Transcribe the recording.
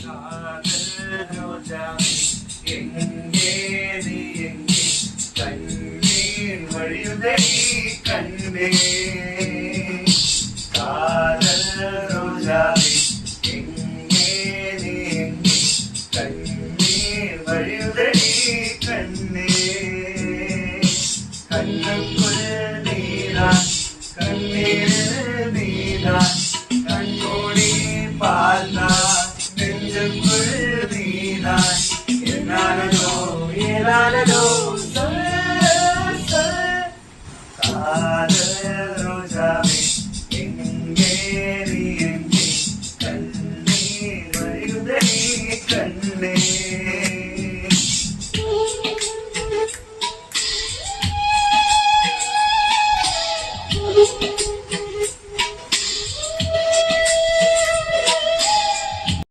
காதல் ரோஜாவே எங்கே நீ எங்கே கண்ணீர் வழியுதடி கண்ணே காதல் ரோஜாவே எங்கே நீ எங்கே கண்ணீர் வழியுதடி கண்ணே கண்ணுக்குள் நீதான் கண்ணீர் நீதான் கண்மூடி பார்த்தா நெஞ்சுக்குள் நீதான் என்னானதோ ஏனானதோ காதல் ரோஜாவே எங்கே நீ எங்கே கண்ணீர் வழியுதடி கண்ணே